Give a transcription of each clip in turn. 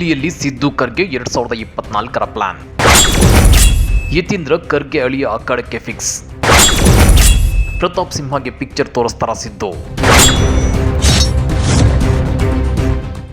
ದಿಲ್ಲಿಯಲ್ಲಿ ಸಿದ್ದು ಖರ್ಗೆ 2024ರ ಪ್ಲಾನ್. ಯತೀಂದ್ರ ಖರ್ಗೆ ಅಳಿಯ ಅಖಾಡಕ್ಕೆ fix. Pratap ಸಿಂಹಗೆ picture ತೋರಿಸ್ತಾರ ಸಿದ್ದು.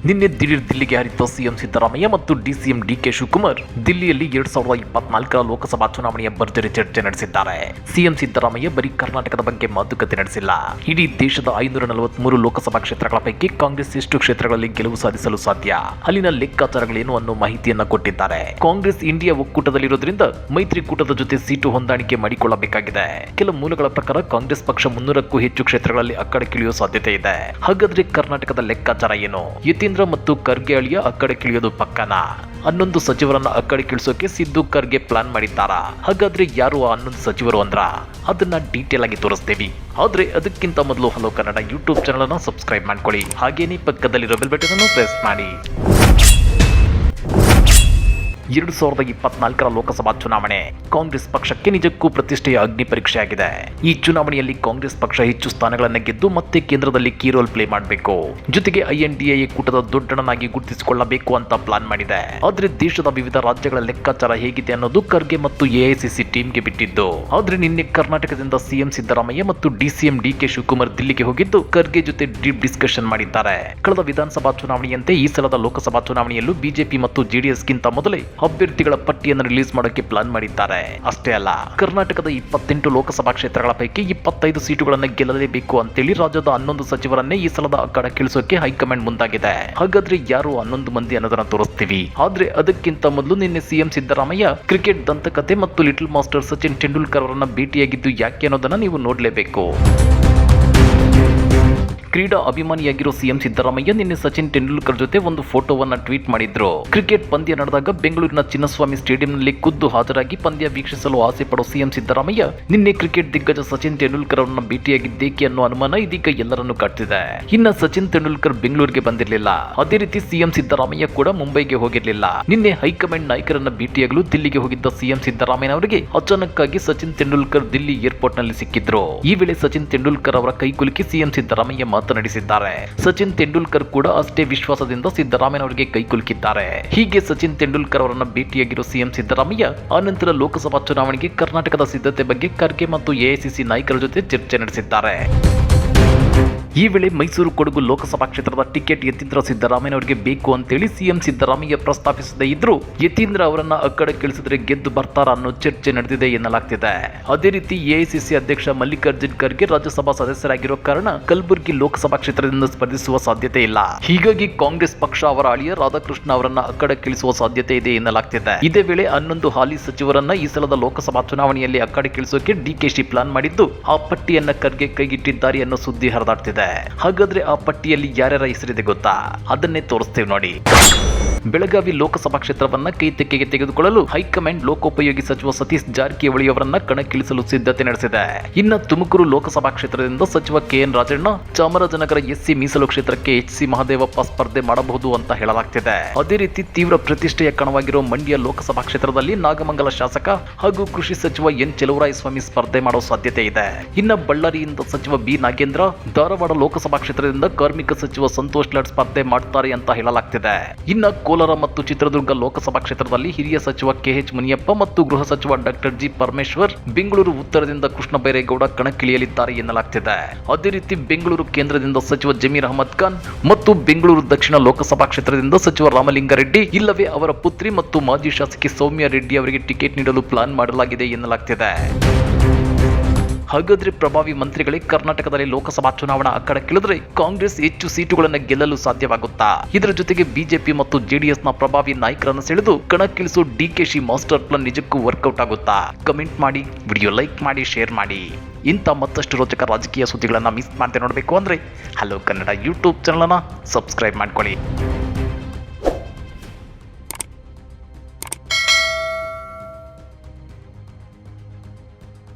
ನಿನ್ನೆ ದಿಢೀರ್ ದಿಲ್ಲಿಗೆ ಹರಿದ ಸಿಎಂ ಸಿದ್ದರಾಮಯ್ಯ ಮತ್ತು ಡಿಸಿಎಂ ಡಿಕೆ ಶಿವಕುಮಾರ್ ದಿಲ್ಲಿಯಲ್ಲಿ 2024ರ ಲೋಕಸಭಾ ಚುನಾವಣೆಯ ಭರ್ಜರಿ ಚರ್ಚೆ ನಡೆಸಿದ್ದಾರೆ. ಸಿಎಂ ಸಿದ್ದರಾಮಯ್ಯ ಬರೀ ಕರ್ನಾಟಕದ ಬಗ್ಗೆ ಮಾತುಕತೆ ನಡೆಸಿಲ್ಲ. ಇಡೀ ದೇಶದ 543 ಲೋಕಸಭಾ ಕ್ಷೇತ್ರಗಳ ಪೈಕಿ ಕಾಂಗ್ರೆಸ್ ಎಷ್ಟು ಕ್ಷೇತ್ರಗಳಲ್ಲಿ ಗೆಲುವು ಸಾಧಿಸಲು ಸಾಧ್ಯ, ಅಲ್ಲಿನ ಲೆಕ್ಕಾಚಾರಗಳೇನು ಅನ್ನೋ ಮಾಹಿತಿಯನ್ನ ಕೊಟ್ಟಿದ್ದಾರೆ. ಕಾಂಗ್ರೆಸ್ ಇಂಡಿಯಾ ಒಕ್ಕೂಟದಲ್ಲಿರೋದ್ರಿಂದ ಮೈತ್ರಿಕೂಟದ ಜೊತೆ ಸೀಟು ಹೊಂದಾಣಿಕೆ ಮಾಡಿಕೊಳ್ಳಬೇಕಾಗಿದೆ. ಕೆಲ ಮೂಲಗಳ ಪ್ರಕಾರ ಕಾಂಗ್ರೆಸ್ ಪಕ್ಷ 300ಕ್ಕೂ ಹೆಚ್ಚು ಕ್ಷೇತ್ರಗಳಲ್ಲಿ ಅಖಾಡಕ್ಕಿಳಿಯುವ ಸಾಧ್ಯತೆ ಇದೆ. ಹಾಗಾದ್ರೆ ಕರ್ನಾಟಕದ ಲೆಕ್ಕಾಚಾರ ಏನು? ಯತೀಂದ್ರ ಮತ್ತು ಖರ್ಗೆ ಅಳಿಯ ಅಖಾಡಕ್ಕಿಳಿಯೋದು ಪಕ್ಕನಾ? 11 ಸಚಿವರನ್ನ ಅಖಾಡಕ್ಕಿಳಿಸೋಕೆ ಸಿದ್ದು ಖರ್ಗೆ ಪ್ಲಾನ್ ಮಾಡಿದ್ದಾರಾ? ಹಾಗಾದ್ರೆ ಯಾರು ಆ 11 ಸಚಿವರು ಅಂದ್ರ ಅದನ್ನ ಡೀಟೇಲ್ ಆಗಿ ತೋರಿಸ್ತೀವಿ. ಆದ್ರೆ ಅದಕ್ಕಿಂತ ಮೊದಲು ಹಲೋ ಕನ್ನಡ ಯೂಟ್ಯೂಬ್ ಚಾನಲ್ ಅನ್ನ ಸಬ್ಸ್ಕ್ರೈಬ್ ಮಾಡ್ಕೊಳ್ಳಿ. ಹಾಗೇನೇ ಪಕ್ಕದಲ್ಲಿರೋ ಬೆಲ್ ಬಟನ್ ಅನ್ನು ಪ್ರೆಸ್ ಮಾಡಿ. 2024ರ ಲೋಕಸಭಾ ಚುನಾವಣೆ ಕಾಂಗ್ರೆಸ್ ಪಕ್ಷಕ್ಕೆ ನಿಜಕ್ಕೂ ಪ್ರತಿಷ್ಠೆಯ ಅಗ್ನಿ ಪರೀಕ್ಷೆಯಾಗಿದೆ. ಈ ಚುನಾವಣೆಯಲ್ಲಿ ಕಾಂಗ್ರೆಸ್ ಪಕ್ಷ ಹೆಚ್ಚು ಸ್ಥಾನಗಳನ್ನು ಗೆದ್ದು ಮತ್ತೆ ಕೇಂದ್ರದಲ್ಲಿ ಕೀ ರೋಲ್ ಪ್ಲೇ ಮಾಡಬೇಕು, ಜೊತೆಗೆ INDA ಕೂಟದ ದೊಡ್ಡಣ್ಣನಾಗಿ ಗುರುತಿಸಿಕೊಳ್ಳಬೇಕು ಅಂತ ಪ್ಲಾನ್ ಮಾಡಿದೆ. ಆದ್ರೆ ದೇಶದ ವಿವಿಧ ರಾಜ್ಯಗಳ ಲೆಕ್ಕಾಚಾರ ಹೇಗಿದೆ ಅನ್ನೋದು ಖರ್ಗೆ ಮತ್ತು AICC ಟೀಮ್ಗೆ ಬಿಟ್ಟಿದ್ದು. ಆದ್ರೆ ನಿನ್ನೆ ಕರ್ನಾಟಕದಿಂದ ಸಿಎಂ ಸಿದ್ದರಾಮಯ್ಯ ಮತ್ತು DCM DK ಶಿವಕುಮಾರ್ ದಿಲ್ಲಿಗೆ ಹೋಗಿದ್ದು ಖರ್ಗೆ ಜೊತೆ ಡೀಪ್ ಡಿಸ್ಕಷನ್ ಮಾಡಿದ್ದಾರೆ. ಕಳೆದ ವಿಧಾನಸಭಾ ಚುನಾವಣೆಯಂತೆ ಈ ಸಲದ ಲೋಕಸಭಾ ಚುನಾವಣೆಯಲ್ಲೂ ಬಿಜೆಪಿ ಮತ್ತು JDS ಗಿಂತ ಮೊದಲೇ ಅಭ್ಯರ್ಥಿಗಳ ಪಟ್ಟಿಯನ್ನು ರಿಲೀಸ್ ಮಾಡೋಕೆ ಪ್ಲಾನ್ ಮಾಡಿದ್ದಾರೆ. ಅಷ್ಟೇ ಅಲ್ಲ, ಕರ್ನಾಟಕದ 28 ಲೋಕಸಭಾ ಕ್ಷೇತ್ರಗಳ ಪೈಕಿ 25 ಸೀಟುಗಳನ್ನು ಗೆಲ್ಲಲೇಬೇಕು ಅಂತೇಳಿ ರಾಜ್ಯದ 11 ಸಚಿವರನ್ನೇ ಈ ಸಲದ ಅಖಾಡಕ್ಕಿಳಿಸೋಕೆ ಹೈಕಮಾಂಡ್ ಮುಂದಾಗಿದೆ. ಹಾಗಾದ್ರೆ ಯಾರು 11 ಮಂದಿ ಅನ್ನೋದನ್ನ ತೋರಿಸ್ತೀವಿ. ಆದ್ರೆ ಅದಕ್ಕಿಂತ ಮೊದಲು ನಿನ್ನೆ ಸಿಎಂ ಸಿದ್ದರಾಮಯ್ಯ ಕ್ರಿಕೆಟ್ ದಂತಕತೆ ಮತ್ತು ಲಿಟಲ್ ಮಾಸ್ಟರ್ ಸಚಿನ್ ತೆಂಡೂಲ್ಕರ್ ಅವರನ್ನ ಭೇಟಿಯಾಗಿದ್ದು ಯಾಕೆ ಅನ್ನೋದನ್ನ ನೀವು ನೋಡಲೇಬೇಕು. ಕ್ರೀಡಾ ಅಭಿಮಾನಿಯಾಗಿರೋ ಸಿಎಂ ಸಿದ್ದರಾಮಯ್ಯ ನಿನ್ನೆ ಸಚಿನ್ ತೆಂಡೂಲ್ಕರ್ ಜೊತೆ ಒಂದು ಫೋಟೋವನ್ನ ಟ್ವೀಟ್ ಮಾಡಿದ್ರು. ಕ್ರಿಕೆಟ್ ಪಂದ್ಯ ನಡೆದಾಗ ಬೆಂಗಳೂರಿನ ಚಿನ್ನಸ್ವಾಮಿ ಸ್ಟೇಡಿಯಂನಲ್ಲಿ ಖುದ್ದು ಹಾಜರಾಗಿ ಪಂದ್ಯ ವೀಕ್ಷಿಸಲು ಆಸೆ ಪಡೋ ಸಿಎಂ ಸಿದ್ದರಾಮಯ್ಯ ನಿನ್ನೆ ಕ್ರಿಕೆಟ್ ದಿಗ್ಗಜ ಸಚಿನ್ ತೆಂಡೂಲ್ಕರ್ ಅವರನ್ನ ಭೇಟಿಯಾಗಿದ್ದೇಕೆ ಅನ್ನೋ ಅನುಮಾನ ಇದೀಗ ಎಲ್ಲರನ್ನೂ ಕಾಡ್ತಿದೆ. ಇನ್ನ ಸಚಿನ್ ತೆಂಡೂಲ್ಕರ್ ಬೆಂಗಳೂರಿಗೆ ಬಂದಿರಲಿಲ್ಲ. ಅದೇ ರೀತಿ ಸಿಎಂ ಸಿದ್ದರಾಮಯ್ಯ ಕೂಡ ಮುಂಬೈಗೆ ಹೋಗಿರಲಿಲ್ಲ. ನಿನ್ನೆ ಹೈಕಮಾಂಡ್ ನಾಯಕರನ್ನ ಭೇಟಿಯಾಗಲು ದಿಲ್ಲಿಗೆ ಹೋಗಿದ್ದ ಸಿಎಂ ಸಿದ್ದರಾಮಯ್ಯ ಅವರಿಗೆ ಅಚಾನಕ್ ಆಗಿ ಸಚಿನ್ ತೆಂಡೂಲ್ಕರ್ ದಿಲ್ಲಿ ಏರ್ಪೋರ್ಟ್ ನಲ್ಲಿ ಸಿಕ್ಕಿದ್ರು. ಈ ವೇಳೆ ಸಚಿನ್ ತೆಂಡೂಲ್ಕರ್ ಅವರ ಕೈಕುಲುಕಿ ಸಿಎಂ ಸಿದ್ದರಾಮಯ್ಯ ಮಾತನಾಡಿಸಿದ್ದಾರೆ. ಸಚಿನ್ ತೆಂಡೂಲ್ಕರ್ ಕೂಡ ಅಷ್ಟೇ ವಿಶ್ವಾಸದಿಂದ ಸಿದ್ದರಾಮಯ್ಯ ಅವರಿಗೆ ಕೈಕುಲುಕಿದ್ದಾರೆ. ಹೀಗೆ ಸಚಿನ್ ತೆಂಡೂಲ್ಕರ್ ಅವರನ್ನ ಭೇಟಿಯಾಗಿರೋ ಸಿಎಂ ಸಿದ್ದರಾಮಯ್ಯ ಆನಂತರ ಲೋಕಸಭಾ ಚುನಾವಣೆಗೆ ಕರ್ನಾಟಕದ ಸಿದ್ಧತೆ ಬಗ್ಗೆ ಖರ್ಗೆ ಮತ್ತು AICC ನಾಯಕರ ಜೊತೆ ಚರ್ಚೆ ನಡೆಸಿದ್ದಾರೆ. ಈ ವೇಳೆ ಮೈಸೂರು ಕೊಡಗು ಲೋಕಸಭಾ ಕ್ಷೇತ್ರದ ಟಿಕೆಟ್ ಯತೀಂದ್ರ ಸಿದ್ದರಾಮಯ್ಯ ಅವರಿಗೆ ಬೇಕು ಅಂತೇಳಿ ಸಿಎಂ ಸಿದ್ದರಾಮಯ್ಯ ಪ್ರಸ್ತಾಪಿಸದೇ ಇದ್ರು ಯತೀಂದ್ರ ಅವರನ್ನ ಅಖಾಡಕ್ಕಿಳಿಸಿದ್ರೆ ಗೆದ್ದು ಬರ್ತಾರ ಅನ್ನೋ ಚರ್ಚೆ ನಡೆದಿದೆ ಎನ್ನಲಾಗ್ತಿದೆ. ಅದೇ ರೀತಿ AICC ಅಧ್ಯಕ್ಷ ಮಲ್ಲಿಕಾರ್ಜುನ್ ಖರ್ಗೆ ರಾಜ್ಯಸಭಾ ಸದಸ್ಯರಾಗಿರೋ ಕಾರಣ ಕಲಬುರಗಿ ಲೋಕಸಭಾ ಕ್ಷೇತ್ರದಿಂದ ಸ್ಪರ್ಧಿಸುವ ಸಾಧ್ಯತೆ ಇಲ್ಲ. ಹೀಗಾಗಿ ಕಾಂಗ್ರೆಸ್ ಪಕ್ಷ ಅವರ ಅಳಿಯ ರಾಧಾಕೃಷ್ಣ ಅವರನ್ನ ಅಖಾಡಕ್ಕಿಳಿಸುವ ಸಾಧ್ಯತೆ ಇದೆ ಎನ್ನಲಾಗ್ತಿದೆ. ಇದೇ ವೇಳೆ 11 ಹಾಲಿ ಸಚಿವರನ್ನ ಈ ಸಲದ ಲೋಕಸಭಾ ಚುನಾವಣೆಯಲ್ಲಿ ಅಖಾಡಕ್ಕಿಳಿಸೋಕೆ DKC ಪ್ಲಾನ್ ಮಾಡಿದ್ದು ಆ ಪಟ್ಟಿಯನ್ನ ಖರ್ಗೆ ಕೈಗಿಟ್ಟಿದ್ದಾರೆ ಅನ್ನೋ ಸುದ್ದಿ ಹರಿದಾಡ್ತಿದೆ. ಹಾಗಾದ್ರೆ ಆ ಪಟ್ಟಿಯಲ್ಲಿ ಯಾರ್ಯಾರ ಹೆಸರಿದೆ ಗೊತ್ತಾ? ಅದನ್ನೇ ತೋರಿಸ್ತೇವೆ ನೋಡಿ. ಬೆಳಗಾವಿ ಲೋಕಸಭಾ ಕ್ಷೇತ್ರವನ್ನ ಕೈ ತೆಕ್ಕೆಗೆ ತೆಗೆದುಕೊಳ್ಳಲು ಹೈಕಮಾಂಡ್ ಲೋಕೋಪಯೋಗಿ ಸಚಿವ ಸತೀಶ್ ಜಾರಕಿಹೊಳಿ ಅವರನ್ನ ಕಣಕ್ಕಿಳಿಸಲು ಸಿದ್ಧತೆ ನಡೆಸಿದೆ. ಇನ್ನು ತುಮಕೂರು ಲೋಕಸಭಾ ಕ್ಷೇತ್ರದಿಂದ ಸಚಿವ KN ರಾಜಣ್ಣ, ಚಾಮರಾಜನಗರ SC ಮೀಸಲು ಕ್ಷೇತ್ರಕ್ಕೆ HC ಮಹದೇವಪ್ಪ ಸ್ಪರ್ಧೆ ಮಾಡಬಹುದು ಅಂತ ಹೇಳಲಾಗ್ತಿದೆ. ಅದೇ ರೀತಿ ತೀವ್ರ ಪ್ರತಿಷ್ಠೆಯ ಕಣವಾಗಿರೋ ಮಂಡ್ಯ ಲೋಕಸಭಾ ಕ್ಷೇತ್ರದಲ್ಲಿ ನಾಗಮಂಗಲ ಶಾಸಕ ಹಾಗೂ ಕೃಷಿ ಸಚಿವ N ಚೆಲುವರಾಯಸ್ವಾಮಿ ಸ್ಪರ್ಧೆ ಮಾಡೋ ಸಾಧ್ಯತೆ ಇದೆ. ಇನ್ನು ಬಳ್ಳಾರಿಯಿಂದ ಸಚಿವ B ನಾಗೇಂದ್ರ, ಧಾರವಾಡ ಲೋಕಸಭಾ ಕ್ಷೇತ್ರದಿಂದ ಕಾರ್ಮಿಕ ಸಚಿವ ಸಂತೋಷ್ ಲಾಡ್ ಸ್ಪರ್ಧೆ ಮಾಡ್ತಾರೆ ಅಂತ ಹೇಳಲಾಗ್ತಿದೆ. ಇನ್ನು ಕೋಲಾರ ಮತ್ತು ಚಿತ್ರದುರ್ಗ ಲೋಕಸಭಾ ಕ್ಷೇತ್ರದಲ್ಲಿ ಹಿರಿಯ ಸಚಿವ KH ಮುನಿಯಪ್ಪ ಮತ್ತು ಗೃಹ ಸಚಿವ ಡಾಕ್ಟರ್ G ಪರಮೇಶ್ವರ್, ಬೆಂಗಳೂರು ಉತ್ತರದಿಂದ ಕೃಷ್ಣ ಬೈರೇಗೌಡ ಕಣಕ್ಕಿಳಿಯಲಿದ್ದಾರೆ ಎನ್ನಲಾಗ್ತಿದೆ. ಅದೇ ರೀತಿ ಬೆಂಗಳೂರು ಕೇಂದ್ರದಿಂದ ಸಚಿವ ಜಮೀರ್ ಅಹಮದ್ ಖಾನ್ ಮತ್ತು ಬೆಂಗಳೂರು ದಕ್ಷಿಣ ಲೋಕಸಭಾ ಕ್ಷೇತ್ರದಿಂದ ಸಚಿವ ರಾಮಲಿಂಗಾರೆಡ್ಡಿ ಇಲ್ಲವೇ ಅವರ ಪುತ್ರಿ ಮತ್ತು ಮಾಜಿ ಶಾಸಕಿ ಸೌಮ್ಯ ರೆಡ್ಡಿ ಅವರಿಗೆ ಟಿಕೆಟ್ ನೀಡಲು ಪ್ಲಾನ್ ಮಾಡಲಾಗಿದೆ ಎನ್ನಲಾಗ್ತಿದೆ. ಹಾಗಾದ್ರೆ ಪ್ರಭಾವಿ ಮಂತ್ರಿಗಳೇ ಕರ್ನಾಟಕದಲ್ಲಿ ಲೋಕಸಭಾ ಚುನಾವಣಾ ಅಖಾಡಕ್ಕಿಳಿದ್ರೆ ಕಾಂಗ್ರೆಸ್ ಹೆಚ್ಚು ಸೀಟುಗಳನ್ನು ಗೆಲ್ಲಲು ಸಾಧ್ಯವಾಗುತ್ತಾ? ಇದರ ಜೊತೆಗೆ ಬಿಜೆಪಿ ಮತ್ತು JDS ನ ಪ್ರಭಾವಿ ನಾಯಕರನ್ನು ಸೆಳೆದು ಕಣಕ್ಕಿಳಿಸೋ DKC ಮಾಸ್ಟರ್ ಪ್ಲಾನ್ ನಿಜಕ್ಕೂ ವರ್ಕೌಟ್ ಆಗುತ್ತಾ? ಕಮೆಂಟ್ ಮಾಡಿ, ವಿಡಿಯೋ ಲೈಕ್ ಮಾಡಿ, ಶೇರ್ ಮಾಡಿ. ಇಂಥ ಮತ್ತಷ್ಟು ರೋಚಕ ರಾಜಕೀಯ ಸುದ್ದಿಗಳನ್ನು ಮಿಸ್ ಮಾಡದೆ ನೋಡಬೇಕು ಅಂದ್ರೆ ಹಲೋ ಕನ್ನಡ ಯೂಟ್ಯೂಬ್ ಚಾನಲ್ ಅನ್ನು ಸಬ್ಸ್ಕ್ರೈಬ್ ಮಾಡ್ಕೊಳ್ಳಿ.